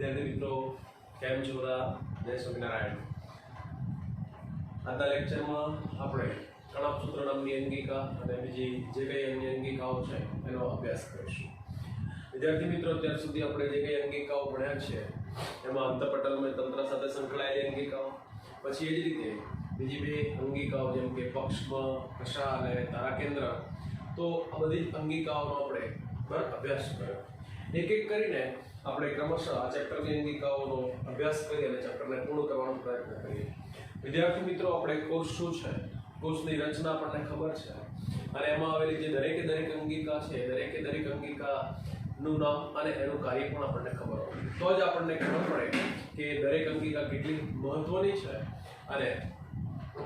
विद्यार्थी मित्रों केम छो बधा जय स्वामीनारायण। આજના લેક્ચરમાં આપણે કણપ સૂત્ર નામની અંગિકા અને બીજી જે કઈ અન્ય અંગિકાઓ છે એનો અભ્યાસ કરીશું। વિદ્યાર્થી મિત્રો અત્યાર સુધી આપણે જે કઈ અંગિકાઓ ભણ્યા છે એમાં અંતઃપટલમય તંત્ર સાથે સંકળાયેલી અંગિકાઓ, પછી એ જ રીતે બીજી બે અંગિકાઓ જેમ કે પક્ષમ, કશા અને તારાકેન્દ્ર, તો આ બધી અંગિકાઓનો આપણે અભ્યાસ કર્યો। એક એક કરીને આપણે ક્રમશઃ આ ચેપ્ટરની અંગિકાઓનો અભ્યાસ કરી અને ચેપ્ટરને પૂર્ણ કરવાનો પ્રયત્ન કરીએ। વિદ્યાર્થી મિત્રો આપણે કોર્સ શું છે, કોર્સની રચના આપણને ખબર છે અને એમાં આવેલી જે દરેકે દરેક અંગિકા છે દરેકે દરેક અંગિકાનું નામ અને એનું કાર્ય પણ આપણને ખબર હોય તો જ આપણને ખબર પડે કે દરેક અંગિકા કેટલી મહત્વની છે અને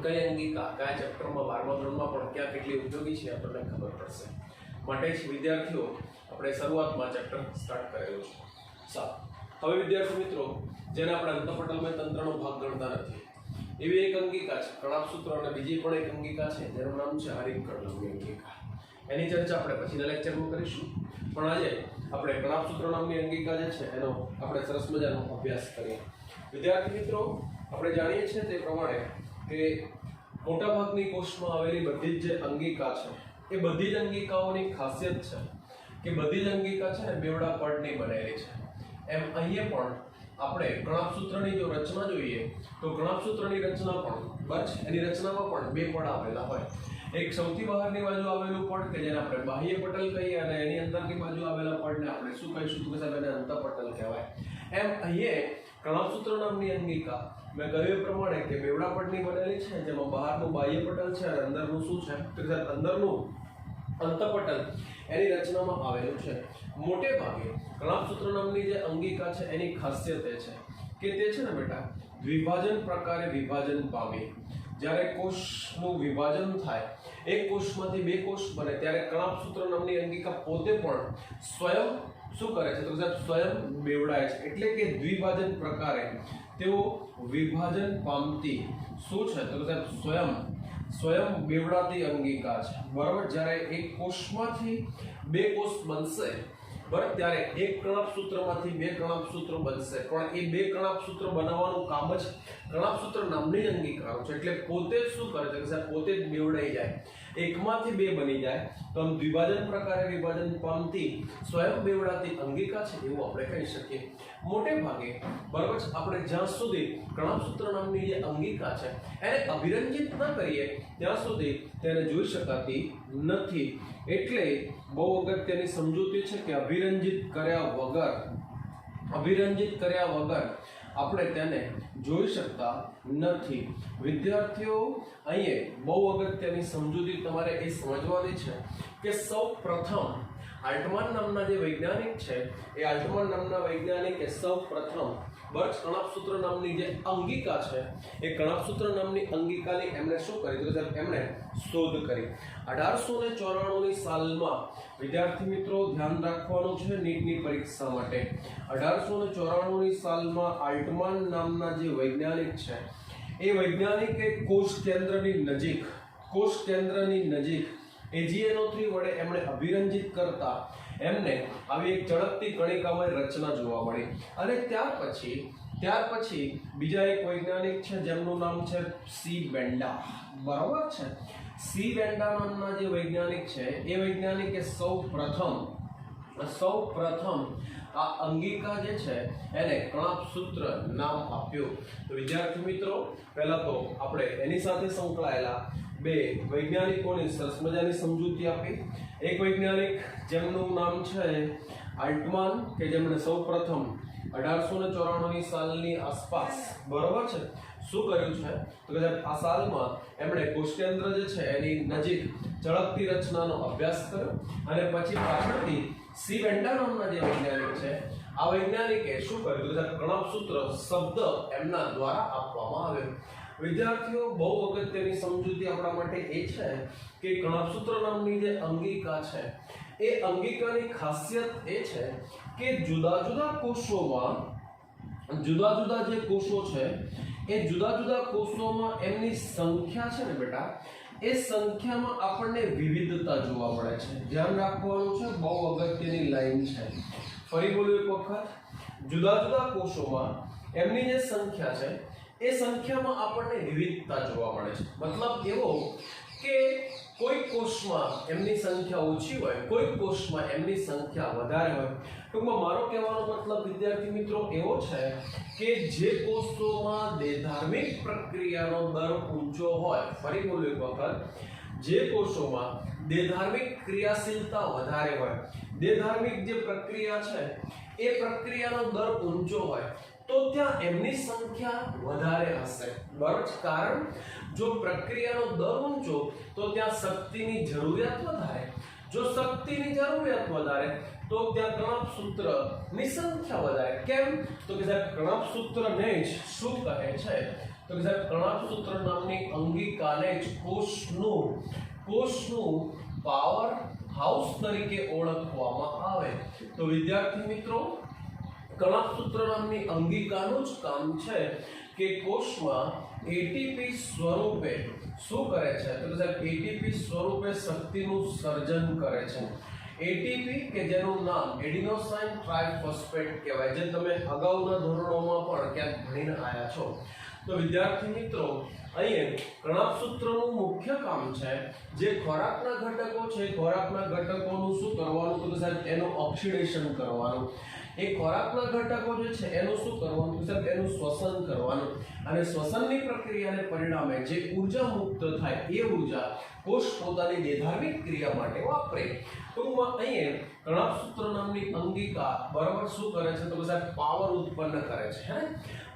કઈ અંગિકા કયા ચેપ્ટરમાં 12મા ધોરણમાં પણ ક્યાં કેટલી ઉપયોગી છે આપણને ખબર પડશે। માટે જ વિદ્યાર્થીઓ આપણે શરૂઆતમાં ચેપ્ટર સ્ટાર્ટ કરેલું છે। હવે વિદ્યાર્થી મિત્રો જેને આપણે અંતઃપટલમય તંત્રનો ભાગ ગણતા નથી એવી એક અંગિકા છે કણાપ સૂત્ર અને બીજી પણ એક અંગિકા છે જેનું નામ છે હરિકર્ણમની અંગિકા। એની ચર્ચા આપણે પછીના લેક્ચરમાં કરીશું, પણ આજે આપણે કણાપ સૂત્ર નામની અંગિકા જે છે એનો આપણે સરસ મજાનો અભ્યાસ કરીએ। વિદ્યાર્થી મિત્રો આપણે જાણીએ છીએ તે પ્રમાણે કે મોટાભાગની કોષમાં આવેલી બધી જ જે અંગિકા છે એ બધી જ અંગિકાઓની ખાસિયત છે કે બધી જ અંગિકા છે ને બેવડા પડની બનેલી છે। એમ અહીંયા પણ આપણે કણાપ સૂત્રની જો રચના જોઈએ તો કણાપ સૂત્રની રચના પણ બસ એની રચનામાં પણ બે પડ આવેલા હોય। એક સૌથી બહારની બાજુ આવેલું પડ કે જેને આપણે બાહ્ય પટલ કહીએ અને એની અંદરની બાજુ આવેલા પડને આપણે શું કહીશું તો કે સાહેબ એને અંતઃપટલ કહેવાય। એમ અહીંયા કણાપ સૂત્ર નામની અંગિકા મેં કહ્યું એ પ્રમાણે કે બેવડા પડની બનેલી છે જેમાં બહારનું બાહ્ય પટલ છે અને અંદરનું શું છે તો કે સાહેબ અંદરનું અંતઃપટલ એની રચનામાં આવેલું છે। મોટે ભાગે કણાપ સૂત્ર નામની જે અંગિકા છે એની ખાસિયત એ છે કે તે છે ને બેટા દ્વિભાજન પ્રકારે વિભાજન પામે। જ્યારે કોષનું વિભાજન થાય એક કોષમાંથી બે કોષ બને ત્યારે કણાપ સૂત્ર નામની અંગિકા પોતે પણ સ્વયં શું કરે છે તો સાહેબ સ્વયં બેવડાય છે, એટલે કે દ્વિભાજન પ્રકારે તેઓ વિભાજન પામતી શું છે તો સાહેબ સ્વયં બેવડાતી અંગિકા છે। બરાબર, જ્યારે એક કોષમાંથી બે કોષ બનશે બરાબર ત્યારે એક કણાપ સૂત્રમાંથી બે કણાપ સૂત્ર બનશે, પણ એ બે કણાપ સૂત્ર બનાવવાનું કામ જ કણાપ સૂત્ર નામની જ અંગિકાઓ છે, એટલે પોતે જ શું કરે છે કે સાહેબ પોતે જ બેવડાઈ જાય, એકમાંથી બે બની જાય તો આમ દ્વિભાજન પ્રકારે વિભાજન પામતી સ્વયં બેવડાતી અંગિકા છે એવું આપણે કહી શકીએ। મોટે ભાગે બરાબર આપણે જ્યાં સુધી કણાપ સૂત્ર નામની જે અંગિકા છે એને અભિરંજિત ન કરીએ ત્યાં સુધી તેને જોઈ શકાતી નથી, એટલે બહુ અગત્યની સમજૂતી છે કે અભિરંજિત કર્યા વગર આપણે તેને જોઈ શકતા નથી। વિદ્યાર્થીઓ અહીંયા બહુ અગત્યની સમજૂતી તમારે એ સમજવાની છે કે સૌ પ્રથમ આલ્ટમાન નામના જે વૈજ્ઞાનિક છે એ આલ્ટમાન નામના વૈજ્ઞાનિકે સૌ પ્રથમ બર્ચ કણાપ સૂત્ર નામની જે અંગિકા છે એ કણાપ સૂત્ર નામની અંગિકાની એમણે શું કરી તો એમણે શોધ કરી। 1894ની સાલમાં વિદ્યાર્થી મિત્રો ધ્યાન રાખવાનું છે નીટની પરીક્ષા માટે, 1894ની સાલમાં આલ્ટમાન નામના જે વૈજ્ઞાનિક છે એ વૈજ્ઞાનિકે કોષ કેન્દ્રની નજીક AgNO3 વડે એમણે અભિરંજિત કરતા એમને આવી એક ચળકતી કણિકામય રચના જોવા મળી અને ત્યાર પછી બીજા એક વૈજ્ઞાનિક છે જેમનું નામ છે સી બેન્ડા। બરાબર છે, સી બેન્ડા નામના જે વૈજ્ઞાનિક છે એ વૈજ્ઞાનિકે સૌ પ્રથમ આ અંગિકા જે છે એને કણાપ સૂત્ર નામ આપ્યું। તો વિદ્યાર્થી મિત્રો પહેલા તો આપણે એની સાથે સંકળાયેલા બે વૈજ્ઞાનિકોની સરસ મજાની સમજૂતી આપી। એક વૈજ્ઞાનિક જેમનું નામ છે આલ્ટમાન કે જેમણે સૌપ્રથમ 1894ની સાલની આસપાસ બરોબર છે શું કર્યું છે તો કે આ સાલમાં એમણે કોષકેન્દ્ર જે છે એની નજીક ચળકતી રચનાનો અભ્યાસ કર્યો અને પછી પાછળથી સી બેન્ડા નામના જે વૈજ્ઞાનિક છે આ વૈજ્ઞાનિકે શું કર્યું તો કણાપ સૂત્ર શબ્દ એમના દ્વારા આપવામાં આવ્યો। વિદ્યાર્થીઓ બહુ અગત્યની સમજૂતી આપણા માટે એ છે કે કણાપ સૂત્ર નામની જે અંગિકા છે એ અંગિકાની ખાસિયત એ છે કે જુદા જુદા કોષોમાં જુદા જુદા જે કોષો છે એ જુદા જુદા કોષોમાં એમની સંખ્યા છે ને બેટા એ સંખ્યામાં આપણને વિવિધતા જોવા મળે છે। ધ્યાન રાખવાનું છે, બહુ અગત્યની લાઈન છે, ફરી બોલું એક વખત, જુદા જુદા કોષોમાં એમની જે સંખ્યા છે એ સંખ્યામાં આપણને વિવિધતા જોવા મળે છે. મતલબ એવો કે કોઈ કોષમાં એમની સંખ્યા ઓછી હોય, કોઈ કોષમાં એમની સંખ્યા વધારે હોય. ટૂંકમાં મારો કહેવાનો મતલબ વિદ્યાર્થી મિત્રો એવો છે કે જે કોષોમાં દેહધાર્મિક પ્રક્રિયાનો દર ઊંચો હોય, ફરી બોલું એક વખત, જે કોષોમાં દેહધાર્મિક ક્રિયાશીલતા વધારે હોય, દેહધાર્મિક જે પ્રક્રિયા છે એ પ્રક્રિયાનો દર ઊંચો હોય, તો ત્યાં એમની સંખ્યા વધારે હશે. બરાબર? કારણ જો પ્રક્રિયાનો દર ઊંચો તો ત્યાં શક્તિની જરૂરિયાત વધારે, જો શક્તિની જરૂરિયાત વધારે તો ત્યાં કણપસૂત્રની સંખ્યા વધારે. કેમ? તો કે સાહેબ કણપસૂત્રને જ શું કહે છે? તો કે સાહેબ કણપસૂત્ર નામની અંગિકાને જ કોષનું પાવર હાઉસ તરીકે ઓળખવામાં આવે. તો વિદ્યાર્થી મિત્રો, કણપસૂત્ર નામની અંગિકાનું જ કામ છે કે કોષમાં એટીપી સ્વરૂપે શું કરે છે? તો સાહેબ એટીપી સ્વરૂપે શક્તિનું સર્જન કરે છે. એટીપી કે જેનું નામ એડિનોસાઇન ટ્રાઇફોસ્ફેટ કહેવાય, જે તમે અગાઉના ધોરણોમાં પણ ક્યાંક ભણીને આવ્યા છો. તો વિદ્યાર્થી મિત્રો, અહીંયા કણપસૂત્રનું મુખ્ય કામ છે જે ખોરાકના ઘટકો છે, ખોરાકના ઘટકોનું શું કરવાનું? તો સાહેબ એનું ઓક્સિડેશન કરવાનું. એ ખોરાકના ઘટકો જે છે એનું શું કરવાનું? સાહેબ એનું શ્વસન કરવાનું. અને શ્વસનની પ્રક્રિયાને પરિણામે જે ઊર્જા મુક્ત થાય એ ઊર્જા કોષ પોતાની દેહધાર્મિક ક્રિયા માટે વાપરે. ટૂંકમાં અહીંયા કણપસૂત્ર નામની અંગિકા બરાબર શું કરે છે? તો સાહેબ પાવર ઉત્પન્ન કરે છે. હે,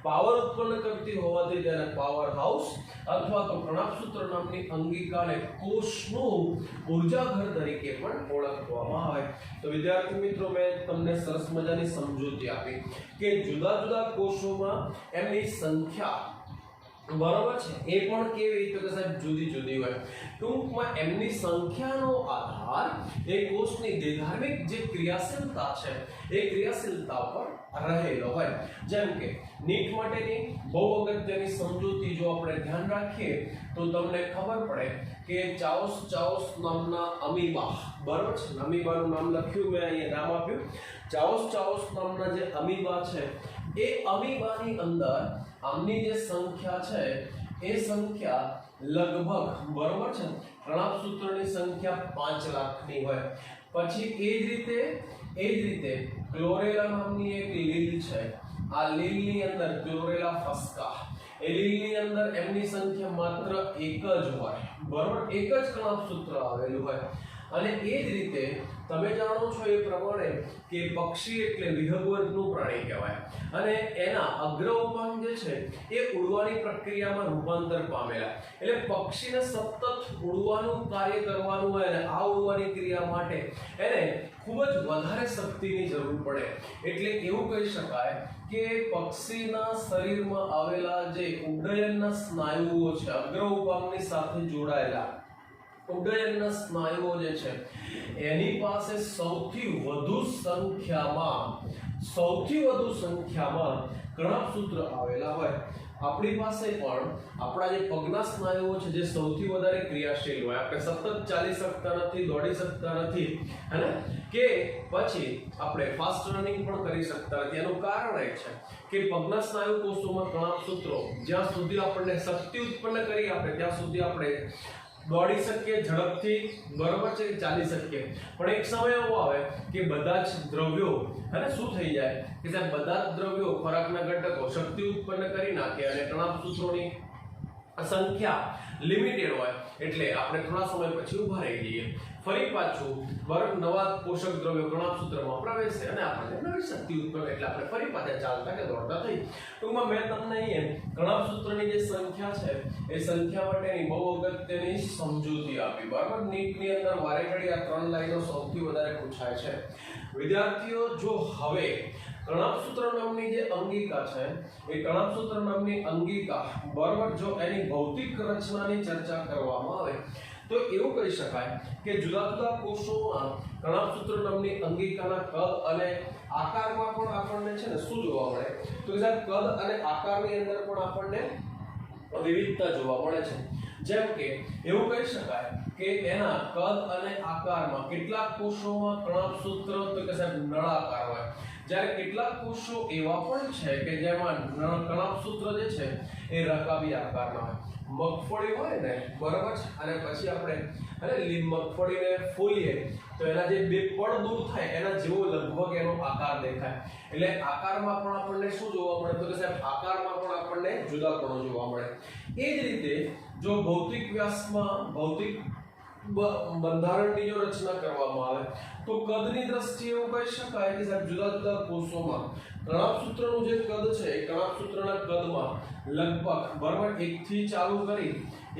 પાવર ઉત્પન્ન કરતી હોવાથી તેને પાવર હાઉસ અથવા તો કણપસૂત્ર નામની અંગિકાને કોષનું ઊર્જાઘર તરીકે પણ ઓળખવામાં આવે. તો વિદ્યાર્થી મિત્રો, મેં તમને સરસ મજાની સમજૂતી આપી કે જુદા જુદા કોષોમાં એમની સંખ્યા બરાબર છે એ પણ કેવી રીતે કે સાહેબ જુદી જુદી હોય. ટૂંકમાં એમની સંખ્યાનો આધાર એ કોષની દેહધાર્મિક જે ક્રિયાશીલતા છે એ ક્રિયાશીલતા પર રહેલો હોય. જેમ કે નીટ માટેની બહુ અગત્યની સમજૂતી જો આપણે ધ્યાન રાખીએ તો તમને ખબર પડે કે ચાઓસ નામના અમીબા, બરાબર છે, અમીબાનું નામ લખ્યું મેં અહીંયા, નામ આપ્યું ચાઓસ નામના જે અમીબા છે એ અમીબાની અંદર આમની જે સંખ્યા છે એ સંખ્યા લગભગ બરાબર છે કણપસૂત્રની સંખ્યા 5 લાખની હોય. પછી એ જ રીતે ક્લોરેલા નામની એક લીલ છે. આ લીલની અંદર ક્લોરેલા ફસ્કા, એ લીલની અંદર એમની સંખ્યા માત્ર 1 જ હોય. બરાબર? 1 જ કણપસૂત્ર આવેલું હોય. અને એ જ રીતે તમે જાણો છો એ પ્રમાણે કે પક્ષી એટલે વિહંગવર્ગનું પ્રાણી કહેવાય અને એના અગ્ર ઉપાંગ જે છે એ ઉડવાની પ્રક્રિયામાં રૂપાંતર પામેલા. એટલે પક્ષીને સતત ઉડવાનું કાર્ય કરવાનું હોય અને આ ઉડવાની ક્રિયા માટે એને ખૂબ જ વધારે શક્તિની જરૂર પડે. એટલે એવું કહી શકાય કે પક્ષીના શરીરમાં આવેલા જે ઉડ્ડયનના સ્નાયુઓ છે, અગ્ર ઉપાંગની સાથે જોડાયેલા ઉડ્ડયનના સ્નાયુઓ જે છે એની પાસે સૌથી વધુ સંખ્યામાં કણપસૂત્ર આવેલા હોય. આપણી પાસે પણ આપણા જે પગના સ્નાયુઓ છે જે સૌથી વધારે ક્રિયાશીલ હોય, આપણે સતત ચાલી શકતા નથી, દોડી શકતા નથી, હે, કે પછી આપણે ફાસ્ટ રનિંગ પણ કરી શકતા નથી. એનું કારણ એ છે કે પગના સ્નાયુ કોષોમાં કણપસૂત્રો જ્યાં સુધી આપણને શક્તિ ઉત્પન્ન કરી આપે ત્યાં સુધી આપણે દોડી શકીએ ઝડપથી, બરોબર છે, ચાલી શકીએ. પણ એક સમય એવો આવે કે બધા જ દ્રવ્યો અને શું થઈ જાય કે સાહેબ બધા જ દ્રવ્યો ખોરાકના ઘટકો શક્તિ ઉત્પન્ન કરી નાખે અને કણપસૂત્રોની સંખ્યા લિમિટેડ હોય એટલે આપણે થોડા સમય પછી ઊભા રહી જઈએ. ફરી પાછું નવા પોષક દ્રવ્યો કણપસૂત્રમાં પ્રવેશે અને આપણને નવી શક્તિ ઉત્પન્ન એટલે આપણે ફરી પાછા ચાલતા કે દોડતા થઈ. ટૂંકમાં મેં તમને અહીંયા કણપસૂત્રની જે સંખ્યા છે એ સંખ્યા માટેની બહુ અગત્યની સમજૂતી આપી. બરાબર? નીટની અંદર વારે ઘડી આ 3 લાઈનો સૌથી વધારે પૂછાય છે. વિદ્યાર્થીઓ, જો હવે કણપસૂત્ર નામની જે અંગિકા છે એ કણપસૂત્ર નામની અંગિકા બરાબર જો એની ભૌતિક રચનાની ચર્ચા કરવામાં આવે તો એવું કહી શકાય કે જુદા જુદા કોષોમાં કણપસૂત્ર નામની અંગિકાના કદ અને આકારમાં પણ આપણને છે ને શું જોવા મળે તો કે સાહેબ કદ અને આકારની અંદર પણ આપણને વિવિધતા જોવા મળે છે. જેમ કે એવું કહી શકાય કે એના કદ અને આકારમાં કેટલાક કોષોમાં કણપસૂત્ર તો કે સાહેબ નળાકાર હોય, જ્યારે કેટલાક કોષો એવા પણ છે કે જેમાં કણાભસૂત્ર જે છે એ રકાબી આકારના હોય. મગફળી હોય ને, બરાબર છે, અને પછી આપણે મગફળીને ફોલીએ તો એના જે બે પડ દૂર થાય એના જેવો લગભગ એનો આકાર દેખાય. એટલે આકારમાં પણ આપણને શું જોવા મળે? તો કે સાહેબ આકારમાં પણ આપણને જુદાપણો જોવા મળે. એ જ રીતે જો ભૌતિક વ્યાસમાં ભૌતિક બંધારણની જો રચના કરવામાં આવે તો કદની દ્રષ્ટિએ એવું કહી શકાય કે સાહેબ જુદા જુદા કોષોમાં કણાભસૂત્રનું જે કદ છે એ કણાભસૂત્રના કદમાં લગભગ બરાબર 1 થી ચાલુ કરી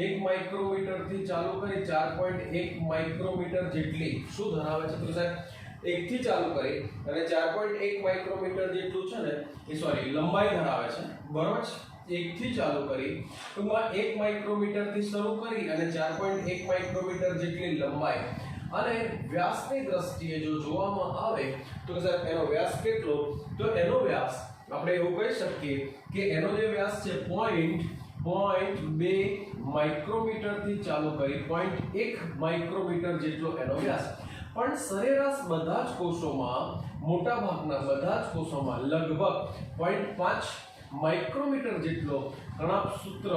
1 માઇક્રોમીટર થી ચાલુ કરી 4.1 માઇક્રોમીટર જેટલી શું ધરાવે છે? તો સાહેબ 1 થી ચાલુ કરી અને 4.1 માઇક્રોમીટર જેટલું છે ને એ લંબાઈ ધરાવે છે, બરાબર છે. 1 થી ચાલુ કરી ટૂંકમાં 1 માઇક્રોમીટર થી શરૂ કરી અને 4.1 માઇક્રોમીટર જેટલી લંબાઈ અને વ્યાસની દ્રષ્ટિએ જો જોવામાં આવે તો સાહેબ એનો વ્યાસ કેટલો? તો એનો વ્યાસ આપણે એવું કહી શકીએ કે એનો જે વ્યાસ છે 0.2 માઇક્રોમીટર થી ચાલુ કરી 0.1 માઇક્રોમીટર જેટલો એનો વ્યાસ. પણ સરેરાશ બધા જ કોષોમાં મોટા ભાગના બધા જ કોષોમાં લગભગ 0.5 માઇક્રોમીટર જેટલો કણાભસૂત્ર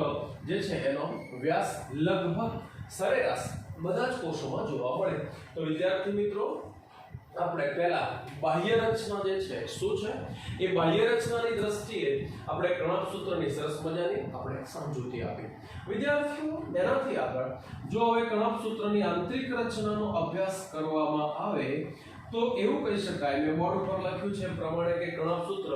જે છે એનો વ્યાસ લગભગ સરેરાશ બધા જ કોષોમાં જોવા મળે. તો વિદ્યાર્થી મિત્રો આપણે પહેલા બાહ્ય રચના જે છે શું છે એ બાહ્ય રચનાની દ્રષ્ટિએ આપણે કણાભસૂત્રની સરસ મજાની આપણે સમજૂતી આપી. વિદ્યાર્થીઓ એનાથી આગળ જો હવે કણાભસૂત્રની આંતરિક રચનાનો અભ્યાસ કરવામાં આવે તો એવું કહી શકાય, મેં બોર્ડ ઉપર લખ્યું છે પ્રમાણે કે કણાભસૂત્ર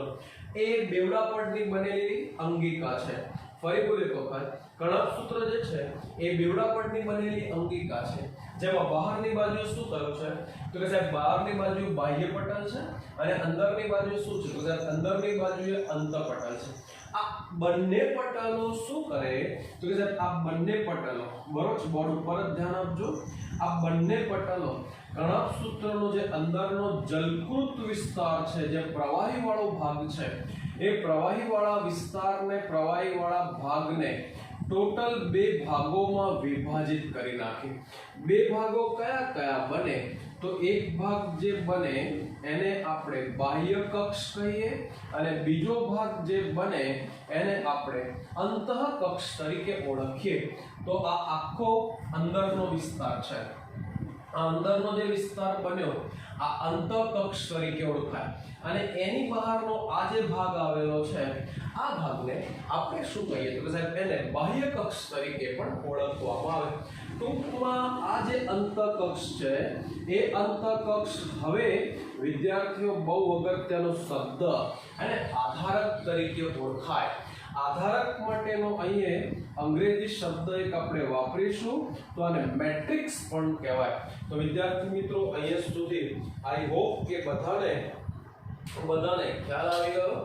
એ બેવડા પડની બનેલી અંગિકા છે. ફરી બોલ એક વખત, કણાભસૂત્ર જે છે એ બેવડા પડની બનેલી અંગિકા છે જેમાં બહારની બાજુ શું થયું છે? તો કે સાહેબ બહારની બાજુ બાહ્ય પટલ છે અને અંદરની બાજુ શું છે? તો સાહેબ અંદરની બાજુએ અંતઃપટલ છે. આ બંને પટલો શું કરે? તો કે સાહેબ આ બંને પટલો, બરોબર છે, બોર્ડ ઉપર જ ધ્યાન આપજો. આ બંને પટલો કણાભસૂત્રનો જે અંદરનો જલકૃત વિસ્તાર છે, જે પ્રવાહી વાળો ભાગ છે, એ પ્રવાહી વાળા વિસ્તારને પ્રવાહી વાળા ભાગને ટોટલ બે ભાગોમાં વિભાજિત કરી નાખે. બે ભાગો કયા કયા બને? તો એક ભાગ જે બને એને આપણે બાહ્ય કક્ષ કહીએ અને બીજો ભાગ જે બને એને આપણે અંતઃકક્ષ તરીકે ઓળખીએ. તો આ આખો અંદરનો વિસ્તાર છે. આ અંદરનો જે વિસ્તાર બન્યો આ અંતઃકક્ષ તરીકે ઓળખાય અને એની બહારનો આ જે ભાગ આવેલો છે આ ભાગને આપણે શું કહીએ? તો સાહેબ એને બાહ્ય કક્ષ તરીકે પણ ઓળખવામાં આવે. ટૂંકમાં આ જે અંતઃકક્ષ છે એ અંતઃકક્ષ હવે વિદ્યાર્થીઓ બહુ અગત્યનો શબ્દ અને આધારક તરીકે ઓળખાય. આધારક માટેનો અહીં અંગ્રેજી શબ્દ એક આપણે વાપરીશું તો આને મેટ્રિક્સ પણ કહેવાય. તો વિદ્યાર્થી મિત્રો અહીંયા સુધી આઈ હોપ કે બધાને ખ્યાલ આવી ગયો.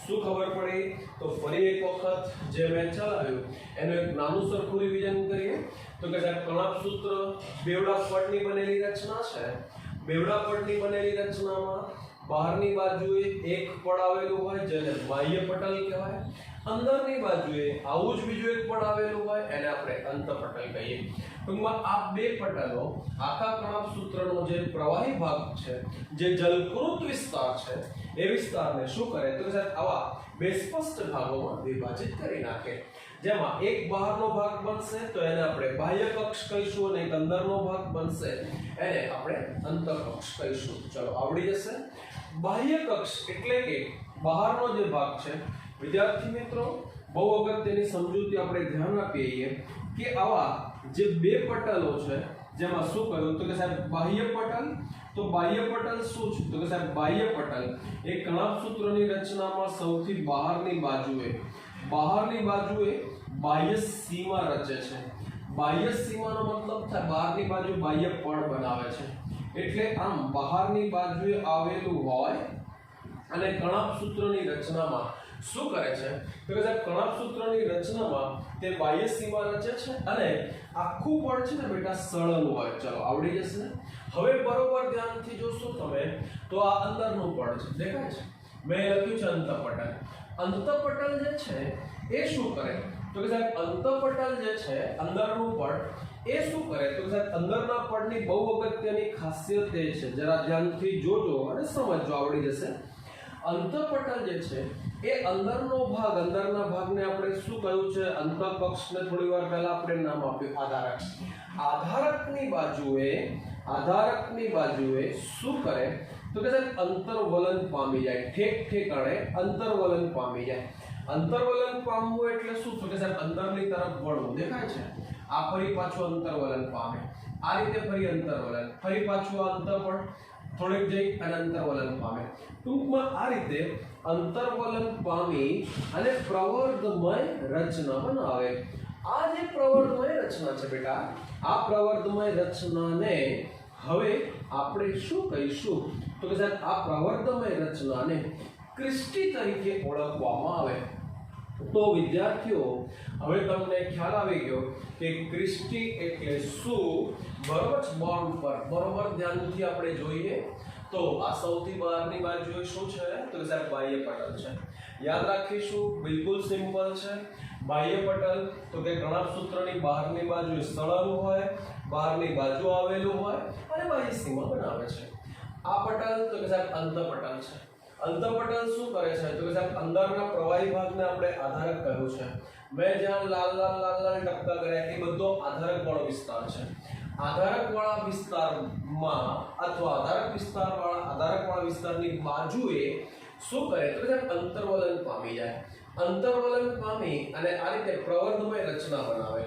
શું ખબર પડી? તો ફરી એક વખત જે મેં ચલાવ્યું એનું એક નાનું સરખું રિવિઝન કરીએ. તો કે સાહેબ કણાભસૂત્ર બેવડા પડની બનેલી રચના છે. બેવડા પડની બનેલી રચનામાં બહારની બાજુએ એક પડ આવેલું હોય જેને બાહ્ય પટલ કહેવાય. અંદરની બાજુએ આવું જ બીજું એક પડ આવેલું હોય એને આપણે અંતઃપટલ કહીએ. ટૂંકમાં આ બે પટલો આખા કણાભસૂત્રનો જે પ્રવાહી ભાગ છે, જે જલકૃત વિસ્તાર છે, એ વિસ્તારને શું કરે? તો સાહેબ આવા બે સ્પષ્ટ ભાગોમાં વિભાજિત કરી નાખે. જેમાં એક બહારનો ભાગ બનશે તો એને આપણે બાહ્ય કક્ષ કહીશું અને એક અંદરનો ભાગ બનશે એને આપણે અંતઃકક્ષ કહીશું. ચલો આવડી જશે. બાહ્ય કક્ષ એટલે કે બહારનો જે ભાગ છે. વિદ્યાર્થી મિત્રો બહુ અગત્યની સમજૂતી આપણે ધ્યાન આપીએ કે આવા જે બે પટલો છે જેમાં શું કર્યું? તો કે સાહેબ બાહ્ય પટલ. તો બાહ્ય પટલ શું છે? તો કે સાહેબ બાહ્ય પટલ એ કણાભસૂત્રની રચનામાં સૌથી બહારની બાજુએ બાહ્ય સીમા રચે છે. બાહ્ય સીમાનો મતલબ થાય બહારની બાજુ બાહ્ય પડ બનાવે છે. એટલે આમ બહારની બાજુએ આવેલું હોય અને કણાભસૂત્રની રચનામાં શું કરે છે? તો કે સાહેબ કણાભસૂત્રની રચનામાં તે બાહ્ય સીમા રચે છે અને આખું પડ છે ને બેટા સળંગ હોય. ચલો આવડી જશે. હવે બરોબર ધ્યાનથી જોશો તમે તો આ અંદરનું પડ છે, દેખાય છે? મેં લખ્યું છે અંતઃપટલ. અંતઃપટલ જે છે એ શું કરે? તો કે સાહેબ અંતઃપટલ જે છે અંદરનું પડ એ શું કરે? તો કે સાહેબ અંદરના પડની બહુ અગત્યની ખાસિયત એ છે, જરા ધ્યાનથી જોજો અને સમજજો, આવડી જશે. અંતઃપટલ જે છે એ અંદરનો ભાગ, અંદરના ભાગને આપણે શું કહ્યું છે? અંતઃકક્ષને થોડી વાર પહેલા આપણે નામ આપ્યું આધારક. આધારકની બાજુએ શું કરે તો કે સાહેબ અંતર્વલન પામી જાય, ઠેકાણે અંતર્વલન પામી જાય. અંતર્વલન પામવું એટલે શું? તો કે સાહેબ અંદરની તરફ વળવું. દેખાય છે? આ ફરી પાછું અંતર્વલન પામે, આ રીતે ફરી અંતર્વલન, ફરી પાછું આ અંતર પણ થોડીક જઈ અને અંતર્વલન પામે. ટૂંકમાં આ રીતે અંતર્વલન પામી અને પ્રવર્ધમય રચના બનાવે. આ જે પ્રવર્ધમય રચના છે બેટા, આ પ્રવર્ધમય રચનાને હવે આપણે શું કહીશું? તો કે સાહેબ આ પ્રવર્ધમય રચનાને ક્રિસ્ટી તરીકે ઓળખવામાં આવે. તો વિદ્યાર્થીઓ, હવે તમને ખ્યાલ આવી ગયો કે ક્રિસ્ટી એટલે શું? બરોબર છે? બોન્ડ પર બરોબર ધ્યાનથી આપણે જોઈએ તો આ સૌથી બહારની બાજુએ શું છે? તો કે સાહેબ બાહ્ય પટલ છે. યાદ રાખીશું, બિલકુલ સિમ્પલ છે. બાહ્ય પટલ તો કે કણાપ સૂત્રની બહારની બાજુએ સળંગ હોય, બહારની બાજુ આવેલું હોય અને બાહ્ય સીમા બનાવે છે. આ પટલ તો કે સાહેબ અંતઃપટલ છે. અંતઃપટલ શું કરે છે? તો કે સાહેબ અંદરના પ્રવાહી ભાગને આપણે આધારક કહ્યું છે. મેં જ્યાં લાલ ટપકા કર્યા એ બધો આધારક વાળો વિસ્તાર છે. આધારક વાળા વિસ્તારમાં અથવા આધારક વાળા વિસ્તારની બાજુએ શું કરે? તો કે સાહેબ અંતર્વલન પામી જાય. અંતર્વલન પામી અને આ રીતે પ્રવર્ધમય રચના બનાવે.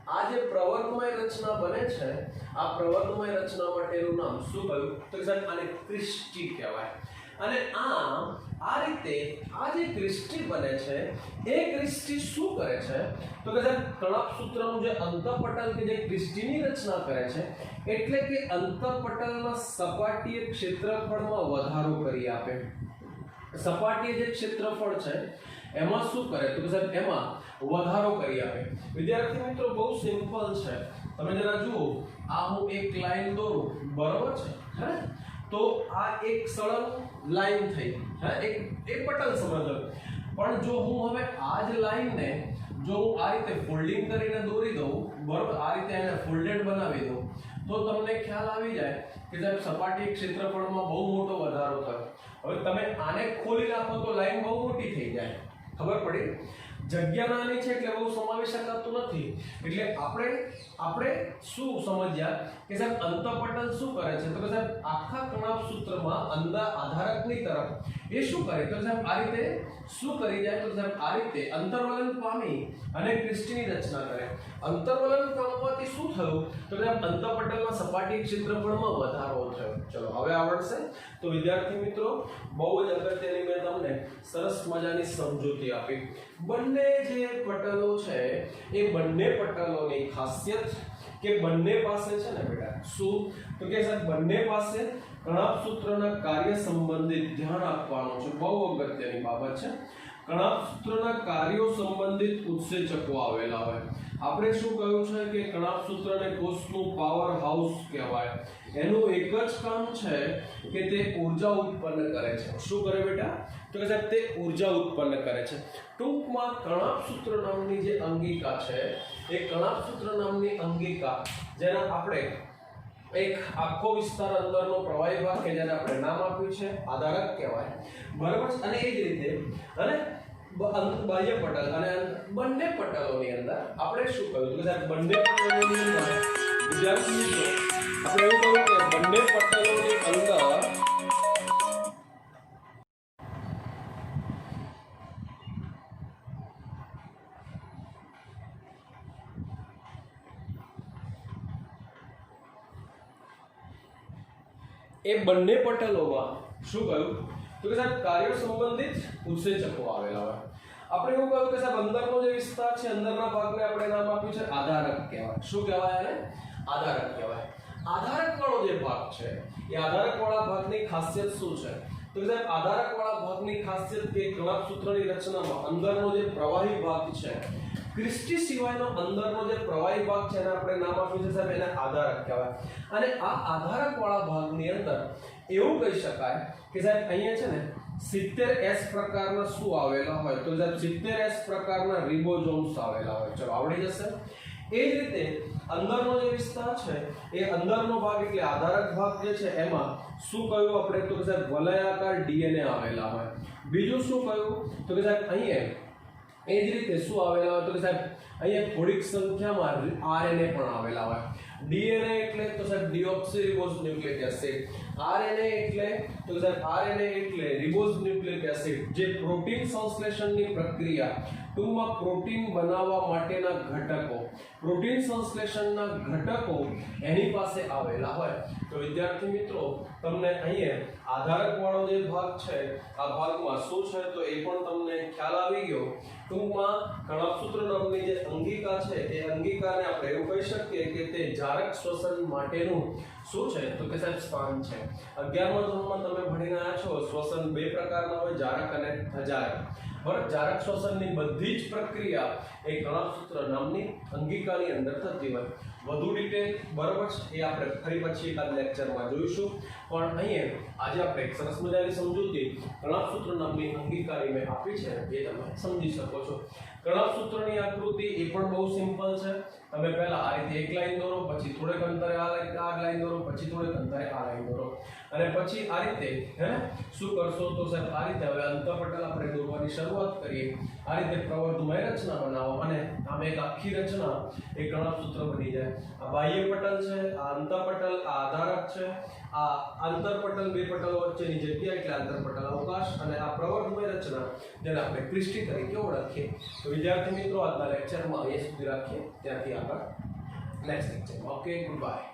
આ જે પ્રવર્ધમય રચના બને છે, આ પ્રવર્ધમય રચના માટેનું નામ શું કહ્યું? તો કે સાહેબ આને ક્રિસ્ટી કહેવાય. અને આ રીતે આ જે ક્રિસ્ટી બને છે એ ક્રિસ્ટી શું કરે છે? તો કે સાહેબ કણાપ સૂત્રનું જે અંતઃપટલ કે જે ક્રિસ્ટીની રચના કરે છે એટલે કે અંતઃપટલના સપાટીય ક્ષેત્રફળમાં વધારો કરી આપે. સપાટીય જે ક્ષેત્રફળ છે એમાં શું કરે? તો કે સાહેબ એમાં વધારો કરી આપે. વિદ્યાર્થી મિત્રો, બહુ સિમ્પલ છે. તમે જરા જુઓ, આ હું એક લાઈન દોરું, બરોબર છે? હે, તો આ એક સળંગ લાઈન થઈ, હે, એક પટલ સમજો. પણ જો હું હવે આ જ લાઈનને જો હું આ રીતે ફોલ્ડિંગ કરીને દોરી દઉં, બરોબર, આ રીતે એને ફોલ્ડેડ બનાવી દઉં, તો તમને ખ્યાલ આવી જાય કે સાહેબ સપાટી ક્ષેત્રફળમાં બહુ મોટો વધારો થયો. હવે તમે આને ખોલી નાખો તો લાઈન બહુ મોટી થઈ જાય. ખબર પડી? જગ્યા નાની છે એટલે બહુ સમાવી શકાતું નથી. એટલે આપણે શું સમજ્યા કે સાહેબ અંતઃપટલ શું કરે છે? તો કે સાહેબ આખા કણાપ સૂત્રમાં અંદર આધારકની તરફ એ શું કરે? તો સાહેબ આ રીતે શું કરી જાય? તો સાહેબ આ રીતે અંતર્વલન પામી અને ક્રિસ્ટીની રચના કરે. અંતર્વલન પામવાથી શું થયું? તો સાહેબ અંતઃપટલના સપાટી ક્ષેત્રફળમાં વધારો થયો. ચલો હવે આવડશે. તો વિદ્યાર્થી મિત્રો, બહુ જ અગત્યની મેં તમને સરસ મજાની સમજૂતી આપી. બંને જે પટલો છે એ બંને પટલોની ખાસિયત કે બંને પાસે છે ને બેટા શું? તો કે સાહેબ બંને પાસે કણાપ સૂત્રના કાર્ય સંબંધિત ધ્યાન આપવાનું છે. બહુ અગત્યની બાબત છે. કણાપ સૂત્રના કાર્યો સંબંધિત ઉત્સેચકો આવેલા હોય. આપણે શું કહ્યું છે કે કણાપ સૂત્રને કોષનું પાવર હાઉસ કહેવાય. એનું એક જ કામ છે કે તે ઊર્જા ઉત્પન્ન કરે છે. શું કરે બેટા? તો કે સાહેબ તે ઊર્જા ઉત્પન્ન કરે છે. ટૂંકમાં કણાપ સૂત્ર નામની જે અંગિકા છે એ કણાપ સૂત્ર નામની અંગિકા જેના આપણે એક આખો વિસ્તાર અંદરનો પ્રવાહી ભાગ કે જેને આપણે નામ આપ્યું છે આધારક કહેવાય. બરાબર? અને એ જ રીતે અને બાહ્ય પટલ અને બંને પટલોની અંદર આપણે શું કહ્યું કે સાહેબ બંને પટલોની અંદર વિદ્યાર્થી મિત્રો આપણે એવું કહ્યું કે બંને પટલોની અંદર એ બંને પટલોમાં શું કહ્યું? તો કે સાહેબ કાર્ય સંબંધિત ઉત્સેચકો આવેલા હોય. આપણે એવું કહ્યું કે સાહેબ અંદરનો જે વિસ્તાર છે, અંદરના ભાગને આપણે નામ આપ્યું છે આધારક કહેવાય. શું કહેવાય એને? આધારક કહેવાય. આધારક વાળો જે ભાગ છે એ આધારક વાળા ભાગની ખાસિયત શું છે? તો કે સાહેબ આધારક વાળા ભાગની ખાસિયત કે કણાપ સૂત્રની રચનામાં અંદરનો જે પ્રવાહી ભાગ છે, ક્રિસ્ટી સિવાયનો અંદરનો જે પ્રવાહી ભાગ છે એને આપણે નામ આપ્યું છે સાહેબ એને આધારક કહેવાય. અને આ આધારક વાળા ભાગની અંદર એવું કહી શકાય કે સાહેબ અહીંયા છે ને 70S પ્રકારના શું આવેલા હોય? તો સાહેબ 70S પ્રકારના રિબોઝોમ્સ આવેલા હોય. ચલો આવડી જશે. એ જ રીતે અંદરનો જે વિસ્તાર છે એ અંદરનો ભાગ એટલે આધારક ભાગ જે છે એમાં શું કહ્યું આપણે તો કે સાહેબ વલયાકાર ડીએનએ આવેલા હોય. બીજું શું કહ્યું તો કે સાહેબ અહીંયા એ જ રીતે શું આવેલા હોય તો કે સાહેબ અહીંયા થોડીક સંખ્યામાં આરએનએ પણ આવેલા હોય. ડીએનએ એટલે તો સાહેબ ડીઓક્સીરિબોઝ ન્યુક્લિક એસિડ. આરએનએ એટલે તો કે સાહેબ આરએનએ એટલે રિબોઝ ન્યુક્લિક એસિડ, જે પ્રોટીન સંશ્લેષણની પ્રક્રિયા ટૂંકમાં પ્રોટીન બનાવવા માટેના ઘટકો, પ્રોટીન સંશ્લેષણના ઘટકો એની પાસે આવેલા હોય. તો વિદ્યાર્થી મિત્રો તમને અહીંયા આધારક વાળો જે ભાગ છે આ ભાગમાં શું છે તો એ પણ તમને ખ્યાલ આવી ગયો. ટૂંકમાં કણાભસૂત્ર નામની જે અંગિકા છે એ અંગિકાને આપણે એવું કહી શકીએ કે તે જારક શ્વસન માટેનું શું છે તો કે સાહેબ સ્થાન છે. 11મા ધોરણમાં તમે ભણીને આવ્યા છો શ્વસન બે પ્રકારના હોય, જારક અને અજારક. બરાબર, જારક શ્વસનની બધી જ પ્રક્રિયા એ કણાભસૂત્ર નામની અંગિકાની અંદર થતી હોય. વધુ ડિટેલ બરાબર છે એ આપણે ફરી પછી એકાદ લેક્ચરમાં જોઈશું. પણ અહીંયા આજે આપણે એક સરસ મજાની સમજૂતી કણાભસૂત્ર નામની અંગિકાની મેં આપી છે એ તમે સમજી શકો છો. કણાભસૂત્રની આકૃતિ એ પણ બહુ સિમ્પલ છે. તમે પહેલા આ રીતે એક લાઈન દોરો, પછી થોડેક અંતરે આ લાઈન દોરો, પછી થોડેક અંતરે આ લાઈન દોરો અને પછી આ રીતે શું કરશો તો સાહેબ આ રીતે હવે અંતઃપટલ આપણે દોરવાની શરૂઆત કરીએ. આ રીતે પ્રવર્ધમય રચના બનાવો અને આમ એક આખી રચના એ કણાભસૂત્ર બની જાય. આ બાહ્ય પટલ છે, આ અંતઃપટલ, આ આધારક છે, આ આંતરપટલ બે પટલો વચ્ચેની જગ્યા એટલે આંતરપટલ અવકાશ અને આ પ્રવર્ધમય રચના જેને આપણે ક્રિસ્ટી તરીકે ઓળખીએ. તો વિદ્યાર્થી મિત્રો આજના લેક્ચરમાં અહીંયા સુધી રાખીએ, ત્યાંથી આગળ નેક્સ્ટ લેક્ચરમાં. Okay, good bye.